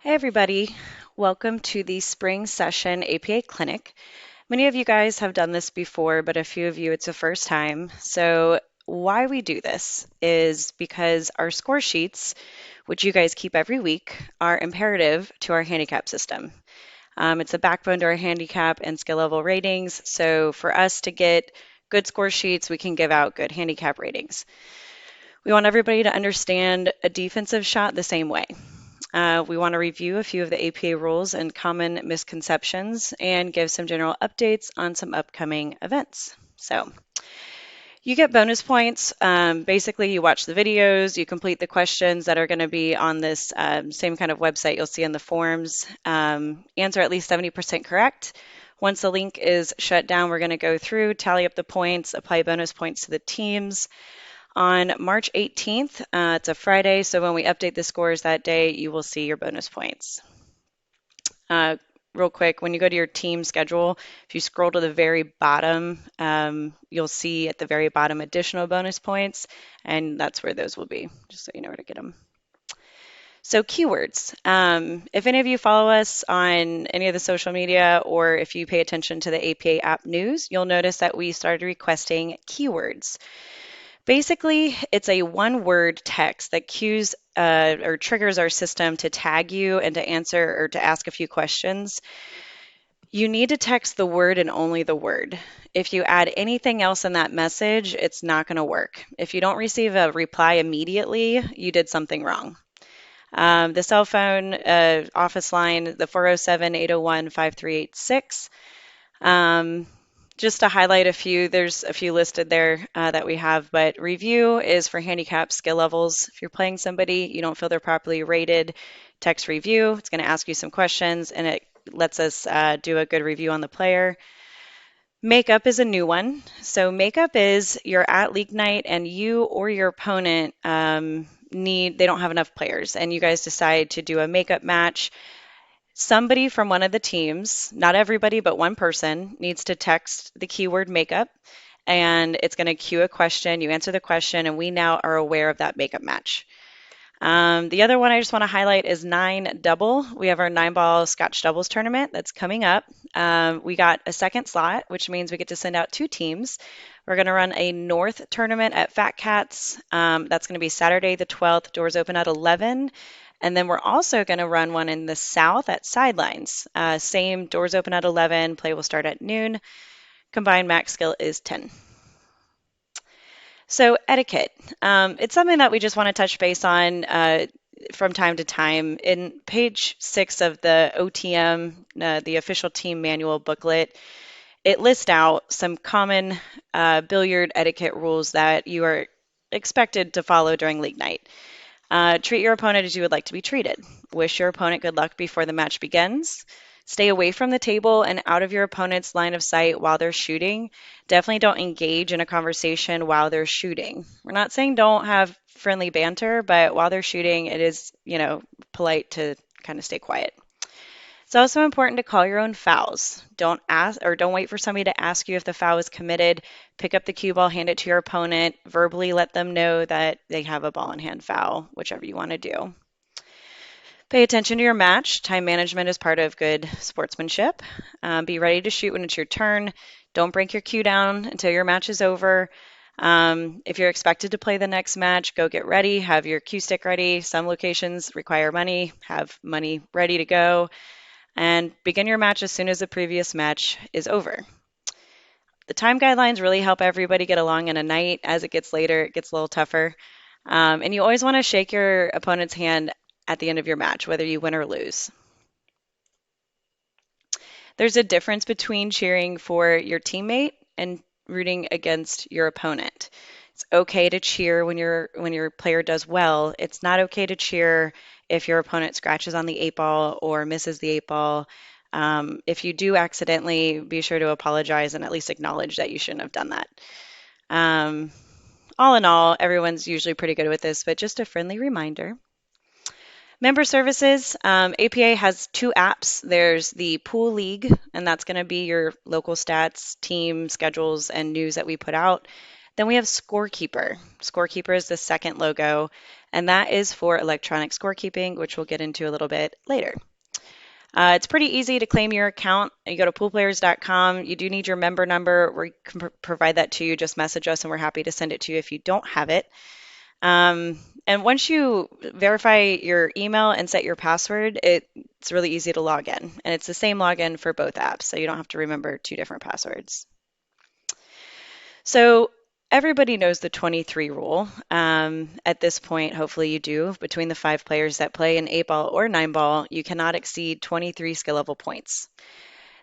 Hey everybody, welcome to the spring session APA clinic. Many of you guys have done this before, but a few of you it's the first time. So why we do this is because our score sheets, which you guys keep every week, are imperative to our handicap system. It's a backbone to our handicap and skill level ratings. So for us to get good score sheets, we can give out good handicap ratings. We want everybody to understand a defensive shot the same way. We want to review a few of the APA rules and common misconceptions and give some general updates on some upcoming events. So you get bonus points. Basically, you watch the videos, you complete the questions that are going to be on this same kind of website you'll see in the forms. Answer at least 70% correct. Once the link is shut down, we're going to go through, tally up the points, apply bonus points to the teams. On March 18th, it's a Friday, so when we update the scores that day, you will see your bonus points. Real quick, when you go to your team schedule, if you scroll to the very bottom, you'll see at the very bottom additional bonus points, and that's where those will be, just so you know where to get them. So keywords. If any of you follow us on any of the social media or if you pay attention to the APA app news, you'll notice that we started requesting keywords. Basically, it's a one-word text that cues or triggers our system to tag you and to answer or to ask a few questions. You need to text the word and only the word. If you add anything else in that message, it's not going to work. If you don't receive a reply immediately, you did something wrong. The cell phone office line, the 407-801-5386. Just to highlight a few, there's a few listed there that we have, but review is for handicap skill levels. If you're playing somebody, you don't feel they're properly rated, text review. It's going to ask you some questions and it lets us do a good review on the player. Makeup is a new one. So makeup is you're at league night and you or your opponent they don't have enough players and you guys decide to do a makeup match. Somebody from one of the teams, not everybody, but one person, needs to text the keyword makeup, and it's going to cue a question. You answer the question, and we now are aware of that makeup match. The other one I just want to highlight is 9 double. We have our 9-ball Scotch doubles tournament that's coming up. We got a second slot, which means we get to send out 2 teams. We're going to run a North tournament at Fat Cats. That's going to be Saturday the 12th. Doors open at 11. And then we're also going to run one in the South at Sidelines. Same, doors open at 11. Play will start at noon. Combined max skill is 10. So etiquette, it's something that we just want to touch base on from time to time. In page 6 of the OTM, the official team manual booklet, it lists out some common billiard etiquette rules that you are expected to follow during league night. Treat your opponent as you would like to be treated. Wish your opponent good luck before the match begins. Stay away from the table and out of your opponent's line of sight while they're shooting. Definitely don't engage in a conversation while they're shooting. We're not saying don't have friendly banter, but while they're shooting, it is, polite to kind of stay quiet. It's also important to call your own fouls. Don't ask or don't wait for somebody to ask you if the foul is committed. Pick up the cue ball, hand it to your opponent, verbally let them know that they have a ball in hand foul, whichever you want to do. Pay attention to your match. Time management is part of good sportsmanship. Be ready to shoot when it's your turn. Don't break your cue down until your match is over. If you're expected to play the next match, go get ready. Have your cue stick ready. Some locations require money. Have money ready to go. And begin your match as soon as the previous match is over. The time guidelines really help everybody get along in a night. As it gets later, it gets a little tougher. And you always want to shake your opponent's hand at the end of your match, whether you win or lose. There's a difference between cheering for your teammate and rooting against your opponent. It's okay to cheer when your player does well. It's not okay to cheer if your opponent scratches on the 8-ball or misses the 8-ball. If you do accidentally, be sure to apologize and at least acknowledge that you shouldn't have done that. All in all, everyone's usually pretty good with this, but just a friendly reminder. Member services, APA has 2 apps. There's the Pool League, and that's going to be your local stats, team schedules, and news that we put out. Then we have Scorekeeper. Scorekeeper is the second logo, and that is for electronic scorekeeping, which we'll get into a little bit later. It's pretty easy to claim your account. You go to poolplayers.com. You do need your member number. We can provide that to you. Just message us, and we're happy to send it to you if you don't have it. And once you verify your email and set your password, it's really easy to log in. And it's the same login for both apps, so you don't have to remember two different passwords. So everybody knows the 23 rule. At this point, hopefully you do. Between the 5 players that play an 8-ball or 9-ball, you cannot exceed 23 skill level points.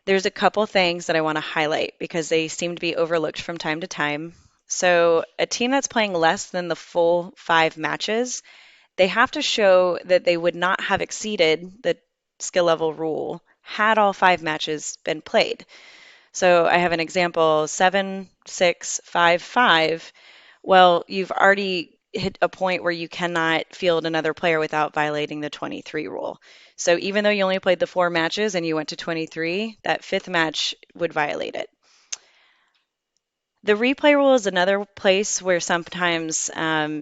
There's a couple things that I want to highlight because they seem to be overlooked from time to time. So a team that's playing less than the full 5 matches, they have to show that they would not have exceeded the skill level rule had all 5 matches been played. So I have an example, 7, 6, 5, 5. Well, you've already hit a point where you cannot field another player without violating the 23 rule. So even though you only played the 4 matches and you went to 23, that 5th match would violate it. The replay rule is another place where sometimes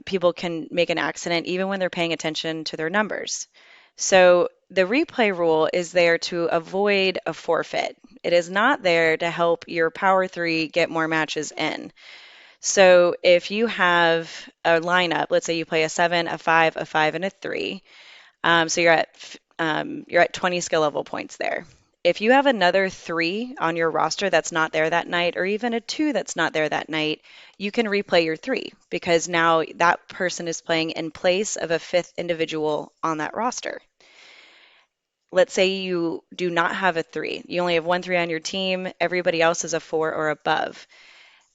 people can make an accident even when they're paying attention to their numbers. So the replay rule is there to avoid a forfeit. It is not there to help your power 3 get more matches in. So if you have a lineup, let's say you play a 7, a 5, a 5, and a 3, so you're at 20 skill level points there. If you have another 3 on your roster that's not there that night, or even a 2 that's not there that night, you can replay your 3 because now that person is playing in place of a 5th individual on that roster. Let's say you do not have a 3. You only have 1 3 on your team. Everybody else is a 4 or above.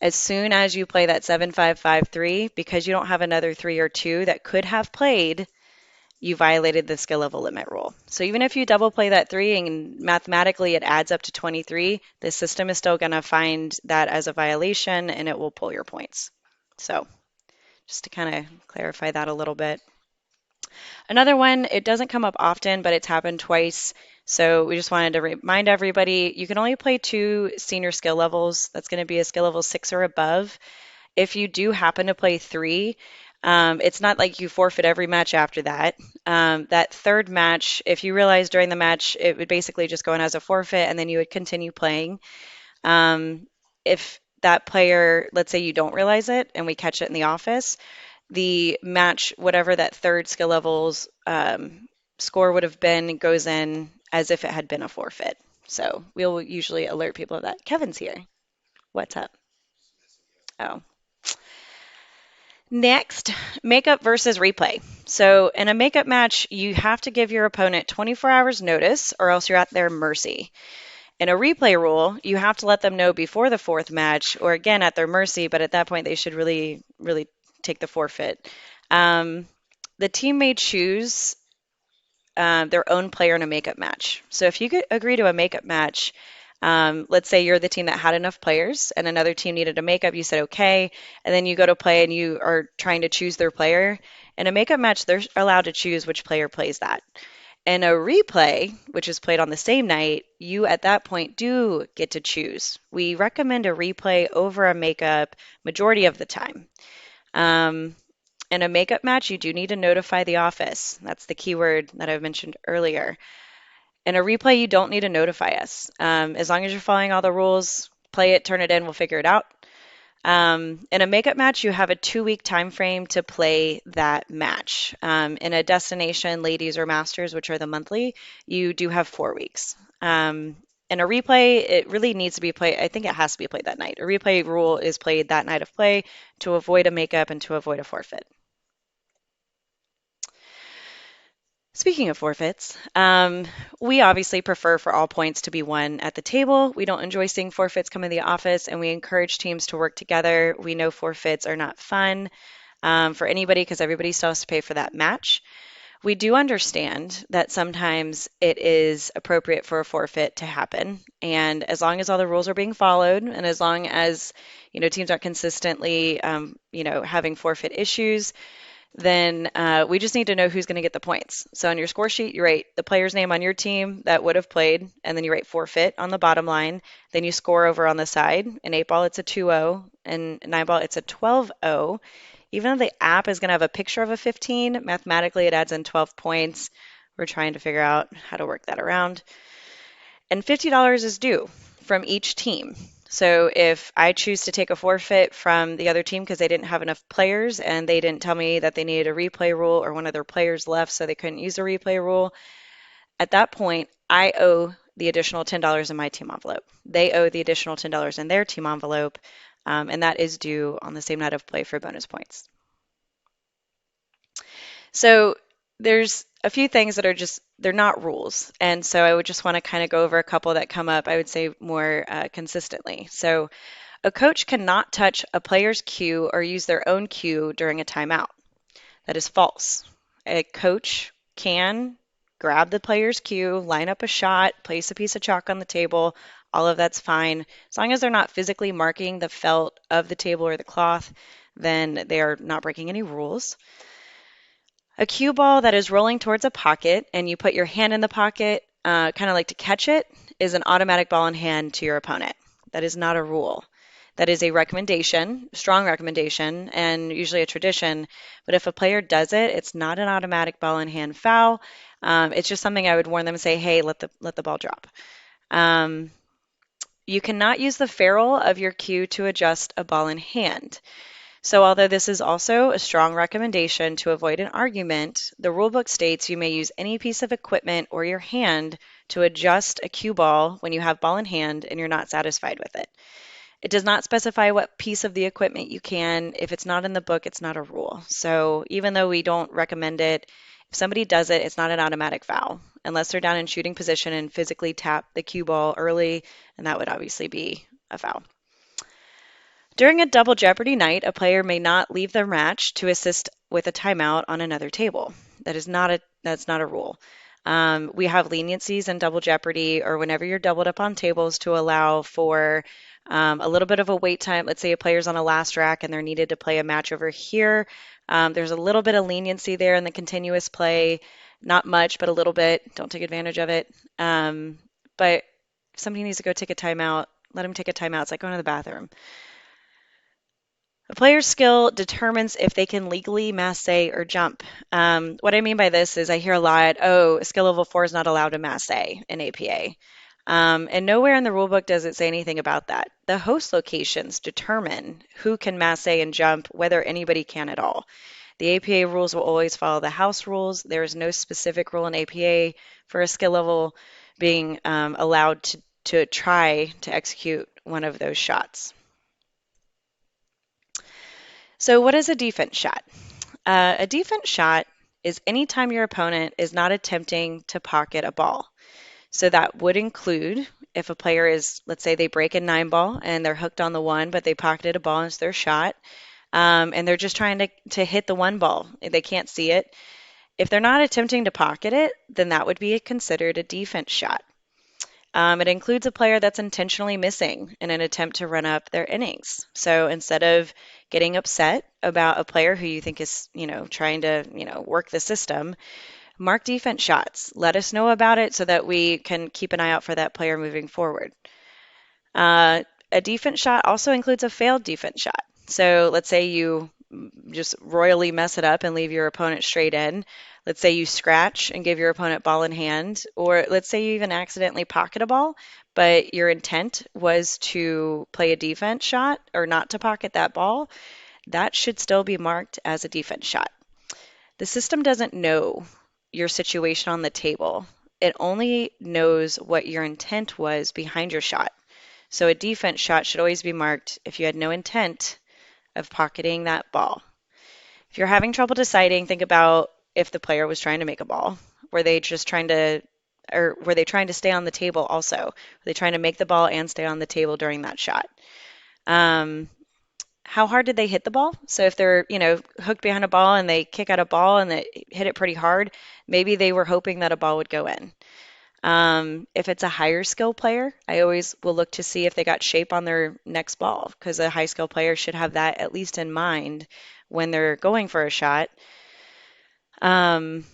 As soon as you play that 7 5 5 3, because you don't have another 3 or 2 that could have played, you violated the skill level limit rule. So even if you double play that 3 and mathematically it adds up to 23, the system is still going to find that as a violation and it will pull your points. So just to kind of clarify that a little bit. Another one, it doesn't come up often, but it's happened twice. So we just wanted to remind everybody, you can only play 2 senior skill levels. That's going to be a skill level 6 or above. If you do happen to play 3, it's not like you forfeit every match after that. That 3rd match, if you realize during the match, it would basically just go in as a forfeit and then you would continue playing. If that player, let's say you don't realize it and we catch it in the office, the match, whatever that 3rd skill level's score would have been, goes in as if it had been a forfeit. So we'll usually alert people of that. Kevin's here. What's up? Oh. Next, makeup versus replay. So in a makeup match, you have to give your opponent 24 hours notice or else you're at their mercy. In a replay rule, you have to let them know before the 4th match or again at their mercy, but at that point they should really take the forfeit. The team may choose their own player in a makeup match. So if you agree to a makeup match, let's say you're the team that had enough players and another team needed a makeup, you said okay, and then you go to play and you are trying to choose their player. In a makeup match, they're allowed to choose which player plays that. In a replay, which is played on the same night, you at that point do get to choose. We recommend a replay over a makeup majority of the time. In a makeup match, you do need to notify the office. That's the keyword that I've mentioned earlier. In a replay, you don't need to notify us. As long as you're following all the rules, play it, turn it in, we'll figure it out. In a makeup match, you have a 2-week time frame to play that match. In a destination, ladies or masters, which are the monthly, you do have 4 weeks. In a replay, it really needs to be played. I think it has to be played that night. A replay rule is played that night of play to avoid a makeup and to avoid a forfeit. Speaking of forfeits, we obviously prefer for all points to be won at the table. We don't enjoy seeing forfeits come in the office, and we encourage teams to work together. We know forfeits are not fun for anybody because everybody still has to pay for that match. We do understand that sometimes it is appropriate for a forfeit to happen, and as long as all the rules are being followed, and as long as teams aren't consistently having forfeit issues, then we just need to know who's going to get the points. So on your score sheet, you write the player's name on your team that would have played, and then you write forfeit on the bottom line. Then you score over on the side. In 8-ball, it's a 2-0, and 9-ball, it's a 12-0. Even though the app is going to have a picture of a 15, mathematically it adds in 12 points. We're trying to figure out how to work that around. And $50 is due from each team. So if I choose to take a forfeit from the other team because they didn't have enough players and they didn't tell me that they needed a replay rule or one of their players left so they couldn't use the replay rule, at that point, I owe the additional $10 in my team envelope. They owe the additional $10 in their team envelope, and that is due on the same night of play for bonus points. So there's a few things that are just, they're not rules. And so I would just want to kind of go over a couple that come up, I would say, more consistently. So a coach cannot touch a player's cue or use their own cue during a timeout. That is false. A coach can grab the player's cue, line up a shot, place a piece of chalk on the table. All of that's fine. As long as they're not physically marking the felt of the table or the cloth, then they are not breaking any rules. A cue ball that is rolling towards a pocket and you put your hand in the pocket, kind of like to catch it, is an automatic ball in hand to your opponent. That is not a rule. That is a recommendation, strong recommendation, and usually a tradition. But if a player does it, it's not an automatic ball in hand foul. It's just something I would warn them and say, hey, let the ball drop. You cannot use the ferrule of your cue to adjust a ball in hand. So although this is also a strong recommendation to avoid an argument, the rulebook states you may use any piece of equipment or your hand to adjust a cue ball when you have ball in hand and you're not satisfied with it. It does not specify what piece of the equipment you can. If it's not in the book, it's not a rule. So even though we don't recommend it, if somebody does it, it's not an automatic foul unless they're down in shooting position and physically tap the cue ball early, and that would obviously be a foul. During a double jeopardy night, a player may not leave their match to assist with a timeout on another table. That's not a rule. We have leniencies in double jeopardy or whenever you're doubled up on tables to allow for a little bit of a wait time. Let's say a player's on a last rack and they're needed to play a match over here. There's a little bit of leniency there in the continuous play. Not much, but a little bit. Don't take advantage of it. But if somebody needs to go take a timeout, let them take a timeout. It's like going to the bathroom. A player's skill determines if they can legally masse or jump. What I mean by this is I hear a lot, a skill level 4 is not allowed to masse in APA. And nowhere in the rulebook does it say anything about that. The host locations determine who can masse and jump, whether anybody can at all. The APA rules will always follow the house rules. There is no specific rule in APA for a skill level being allowed to try to execute one of those shots. So what is a defense shot? A defense shot is any time your opponent is not attempting to pocket a ball. So that would include if a player is, let's say they break a 9-ball and they're hooked on the 1, but they pocketed a ball as their shot, and they're just trying to hit the 1 ball. They can't see it. If they're not attempting to pocket it, then that would be considered a defense shot. It includes a player that's intentionally missing in an attempt to run up their innings. So instead of getting upset about a player who you think is, trying to, work the system, mark defense shots. Let us know about it so that we can keep an eye out for that player moving forward. A defense shot also includes a failed defense shot. So let's say you just royally mess it up and leave your opponent straight in. Let's say you scratch and give your opponent ball in hand, or let's say you even accidentally pocket a ball, but your intent was to play a defense shot or not to pocket that ball. That should still be marked as a defense shot. The system doesn't know your situation on the table. It only knows what your intent was behind your shot. So a defense shot should always be marked if you had no intent of pocketing that ball. If you're having trouble deciding, think about if the player was trying to make a ball. Were they trying to stay on the table also? Were they trying to make the ball and stay on the table during that shot? How hard did they hit the ball? So if they're, hooked behind a ball and they kick out a ball and they hit it pretty hard, maybe they were hoping that a ball would go in. If it's a higher skill player, I always will look to see if they got shape on their next ball, because a high skill player should have that at least in mind when they're going for a shot. Um,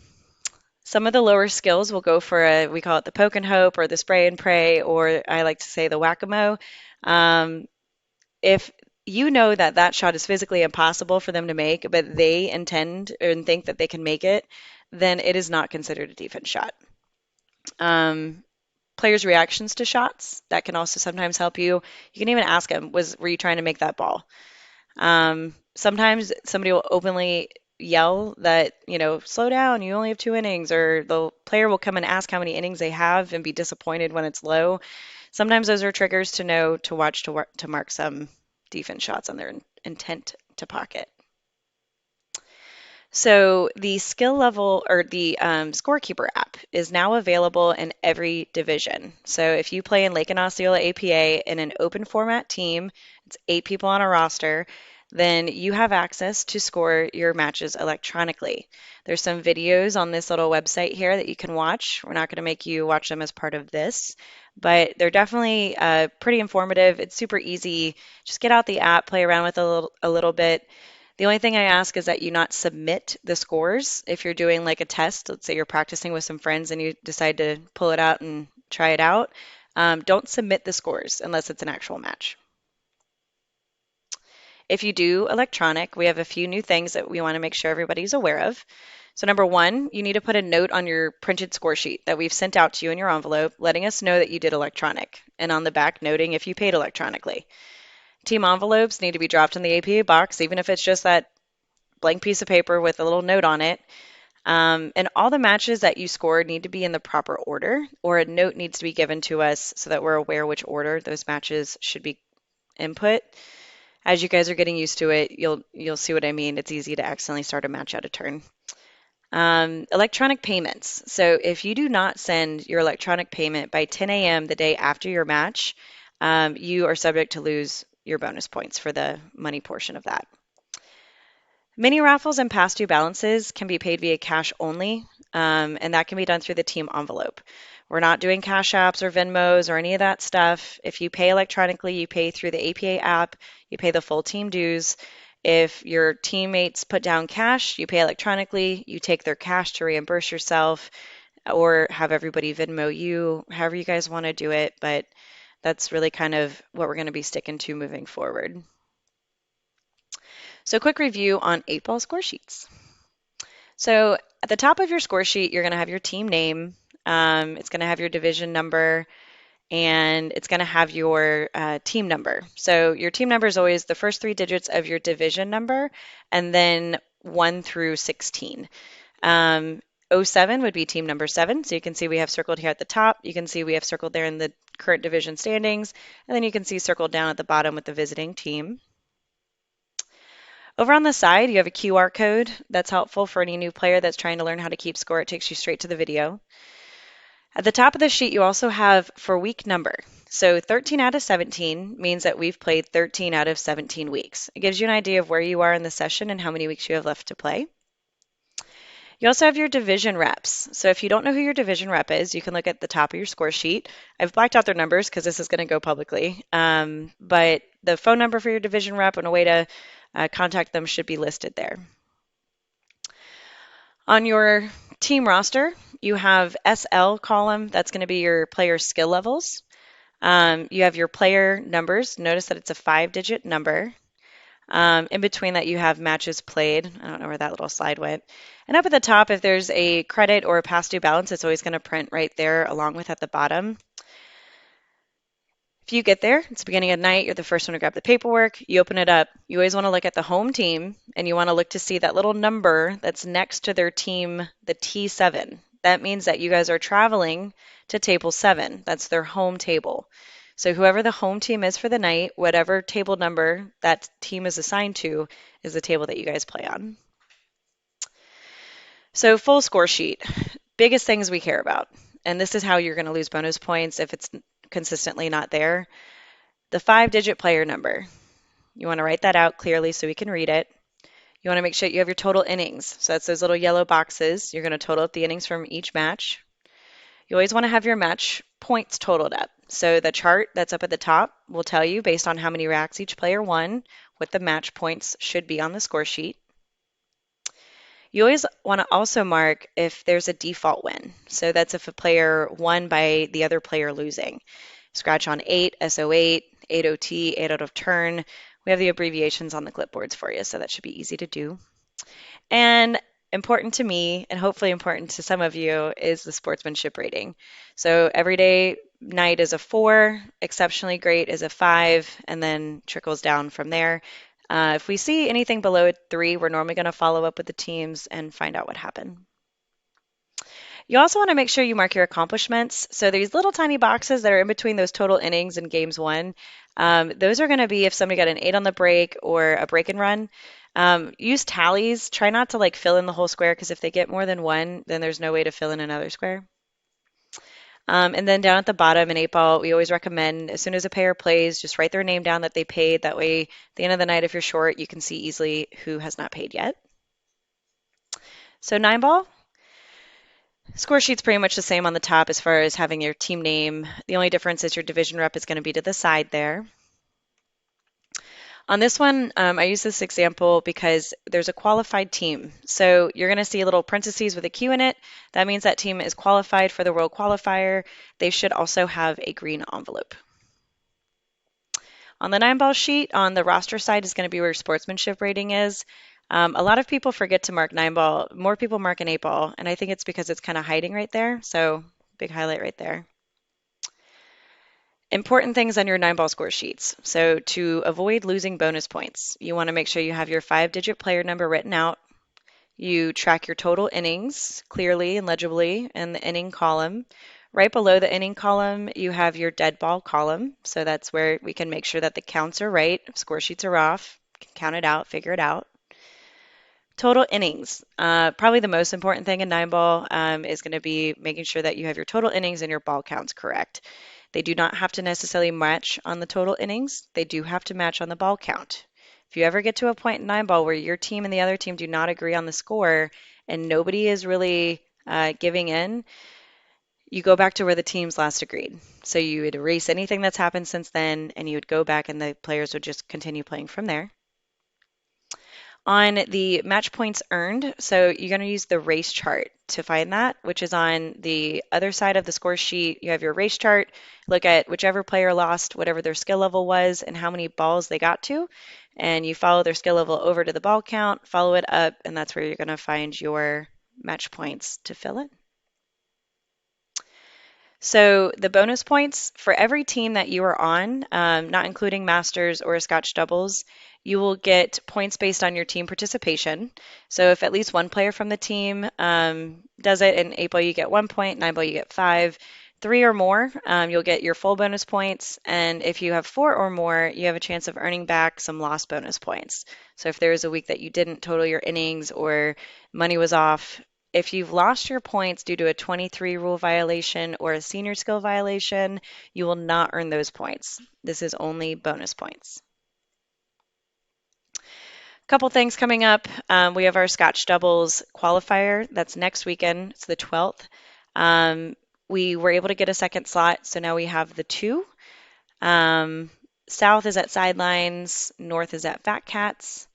some of the lower skills will go for we call it the poke and hope or the spray and pray, or I like to say the whack-a-mole. Um, if you know that that shot is physically impossible for them to make, but they intend and think that they can make it, then it is not considered a defense shot. Um, Players' reactions to shots, that can also sometimes help you. You can even ask them, were you trying to make that ball? Sometimes somebody will openly yell that, slow down, you only have 2 innings, or the player will come and ask how many innings they have and be disappointed when it's low. Sometimes those are triggers to know to watch to mark some defense shots on their intent to pocket. So the skill level or the Scorekeeper app is now available in every division. So if you play in Lake and Osceola APA in an open format team, it's 8 people on a roster, then you have access to score your matches electronically. There's some videos on this little website here that you can watch. We're not going to make you watch them as part of this, but they're definitely pretty informative. It's super easy. Just get out the app, play around with it a little bit. The only thing I ask is that you not submit the scores. If you're doing like a test, let's say you're practicing with some friends and you decide to pull it out and try it out, don't submit the scores unless it's an actual match. If you do electronic, we have a few new things that we want to make sure everybody's aware of. So number one, you need to put a note on your printed score sheet that we've sent out to you in your envelope, letting us know that you did electronic, and on the back noting if you paid electronically. Team envelopes need to be dropped in the APA box, even if it's just that blank piece of paper with a little note on it. And all the matches that you scored need to be in the proper order, or a note needs to be given to us so that we're aware which order those matches should be input. As you guys are getting used to it, you'll see what I mean. It's easy to accidentally start a match out of turn. Electronic payments. So if you do not send your electronic payment by 10 a.m. the day after your match, you are subject to lose your bonus points for the money portion of that. Mini raffles and past due balances can be paid via cash only, and that can be done through the team envelope. We're not doing cash apps or Venmos or any of that stuff. If you pay electronically, you pay through the APA app, you pay the full team dues. If your teammates put down cash, you pay electronically, you take their cash to reimburse yourself or have everybody Venmo you, however you guys want to do it, but that's really kind of what we're going to be sticking to moving forward. So quick review on 8-ball score sheets. So at the top of your score sheet, you're going to have your team name. It's going to have your division number, and it's going to have your team number. So your team number is always the first 3 digits of your division number, and then 1 through 16. 07 would be team number 7. So you can see we have circled here at the top. You can see we have circled there in the current division standings, and then you can see circled down at the bottom with the visiting team. Over on the side, you have a QR code that's helpful for any new player that's trying to learn how to keep score. It takes you straight to the video. At the top of the sheet, you also have for week number. So 13 out of 17 means that we've played 13 out of 17 weeks. It gives you an idea of where you are in the session and how many weeks you have left to play. You also have your division reps. So if you don't know who your division rep is, you can look at the top of your score sheet. I've blacked out their numbers because this is going to go publicly. But the phone number for your division rep and a way to contact them should be listed there. On your team roster, you have SL column. That's going to be your player skill levels. You have your player numbers. Notice that it's a 5-digit number. In between that, you have matches played. I don't know where that little slide went. And up at the top, if there's a credit or a past due balance, it's always going to print right there along with at the bottom. If you get there, it's the beginning of the night, you're the first one to grab the paperwork, you open it up. You always want to look at the home team, and you want to look to see that little number that's next to their team, the T7. That means that you guys are traveling to table 7. That's their home table. So whoever the home team is for the night, whatever table number that team is assigned to is the table that you guys play on. So full score sheet, biggest things we care about. And this is how you're going to lose bonus points if it's consistently not there. The 5-digit player number. You want to write that out clearly so we can read it. You want to make sure you have your total innings. So that's those little yellow boxes. You're going to total up the innings from each match. You always want to have your match points totaled up. So the chart that's up at the top will tell you based on how many racks each player won, what the match points should be on the score sheet. You always want to also mark if there's a default win. So that's if a player won by the other player losing. Scratch on 8, SO8, 8OT, 8 out of turn. We have the abbreviations on the clipboards for you, so that should be easy to do. And important to me, and hopefully important to some of you, is the sportsmanship rating. So everyday night is a 4, exceptionally great is a 5, and then trickles down from there. If we see anything below a 3, we're normally going to follow up with the teams and find out what happened. You also want to make sure you mark your accomplishments. So these little tiny boxes that are in between those total innings in games won, those are going to be if somebody got an 8 on the break or a break and run. Use tallies. Try not to like fill in the whole square because if they get more than one, then there's no way to fill in another square. And then down at the bottom in 8-ball, we always recommend as soon as a payer plays, just write their name down that they paid. That way, at the end of the night, if you're short, you can see easily who has not paid yet. So 9-ball, score sheet's pretty much the same on the top as far as having your team name. The only difference is your division rep is going to be to the side there. On this one, I use this example because there's a qualified team. So you're going to see a little parentheses with a Q in it. That means that team is qualified for the World Qualifier. They should also have a green envelope. On the 9-ball sheet, on the roster side is going to be where sportsmanship rating is. A lot of people forget to mark 9-ball. More people mark an 8-ball, and I think it's because it's kind of hiding right there. So big highlight right there. Important things on your 9-ball score sheets. So to avoid losing bonus points, you want to make sure you have your 5-digit player number written out. You track your total innings clearly and legibly in the inning column. Right below the inning column, you have your dead ball column. So that's where we can make sure that the counts are right, score sheets are off, count it out, figure it out. Total innings. Probably the most important thing in 9-ball is going to be making sure that you have your total innings and your ball counts correct. They do not have to necessarily match on the total innings. They do have to match on the ball count. If you ever get to a point in 9-ball where your team and the other team do not agree on the score and nobody is really giving in, you go back to where the teams last agreed. So you would erase anything that's happened since then and you would go back and the players would just continue playing from there. On the match points earned, so you're going to use the race chart to find that, which is on the other side of the score sheet. You have your race chart, look at whichever player lost, whatever their skill level was, and how many balls they got to, and you follow their skill level over to the ball count, follow it up, and that's where you're going to find your match points to fill it. So the bonus points for every team that you are on, not including Masters or Scotch doubles, you will get points based on your team participation. So if at least one player from the team does it, in 8-ball you get 1 point, 9-ball you get 5, 3 or more, you'll get your full bonus points. And if you have 4 or more, you have a chance of earning back some lost bonus points. So if there is a week that you didn't total your innings or money was off, if you've lost your points due to a 23 rule violation or a senior skill violation, you will not earn those points. This is only bonus points. Couple things coming up. We have our Scotch doubles qualifier. That's next weekend. It's the 12th. We were able to get a second slot, so now we have the 2. South is at Sidelines. North is at Fat Cats.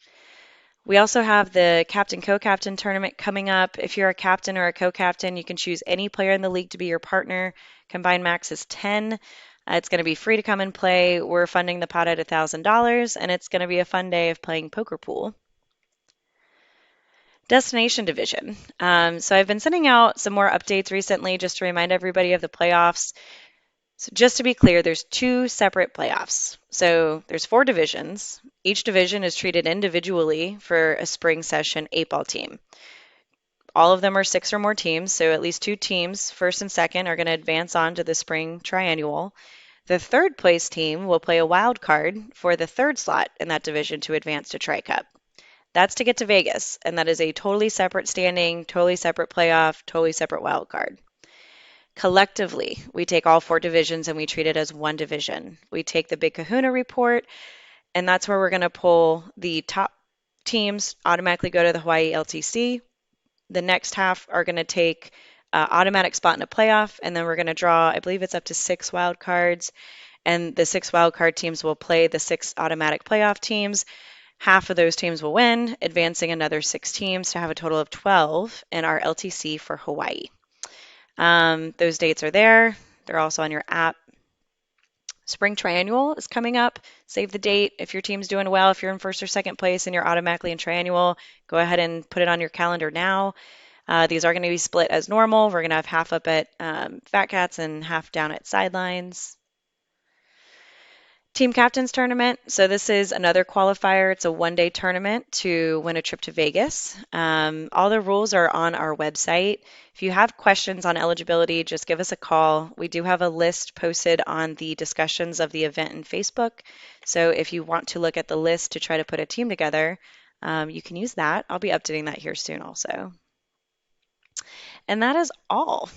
We also have the captain-co-captain tournament coming up. If you're a captain or a co-captain, you can choose any player in the league to be your partner. Combined max is 10. It's going to be free to come and play. We're funding the pot at $1,000, and it's going to be a fun day of playing poker pool. Destination division. So I've been sending out some more updates recently just to remind everybody of the playoffs. So just to be clear, there's 2 separate playoffs. So there's 4 divisions. Each division is treated individually for a spring session 8-ball team. All of them are 6 or more teams, so at least 2 teams, first and second, are going to advance on to the spring triannual. The third place team will play a wild card for the 3rd slot in that division to advance to Tri-Cup. That's to get to Vegas, and that is a totally separate standing, totally separate playoff, totally separate wild card. Collectively, we take all 4 divisions and we treat it as one division. We take the Big Kahuna report, and that's where we're going to pull the top teams automatically go to the Hawaii LTC. The next half are going to take automatic spot in a playoff, and then we're going to draw, I believe it's up to 6 wild cards, and the 6 wild card teams will play the 6 automatic playoff teams. Half of those teams will win, advancing another 6 teams to have a total of 12 in our LTC for Hawaii. Those dates are there. They're also on your app. Spring Triannual is coming up. Save the date. If your team's doing well, if you're in first or second place and you're automatically in Triannual, go ahead and put it on your calendar now. These are going to be split as normal. We're going to have half up at Fat Cats and half down at Sidelines. Team Captains Tournament. So this is another qualifier. It's a one-day tournament to win a trip to Vegas. All the rules are on our website. If you have questions on eligibility, just give us a call. We do have a list posted on the discussions of the event in Facebook. So if you want to look at the list to try to put a team together, you can use that. I'll be updating that here soon also. And that is all.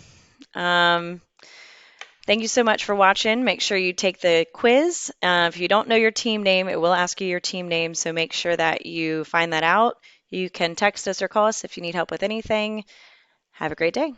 Thank you so much for watching. Make sure you take the quiz. If you don't know your team name, it will ask you your team name, so make sure that you find that out. You can text us or call us if you need help with anything. Have a great day.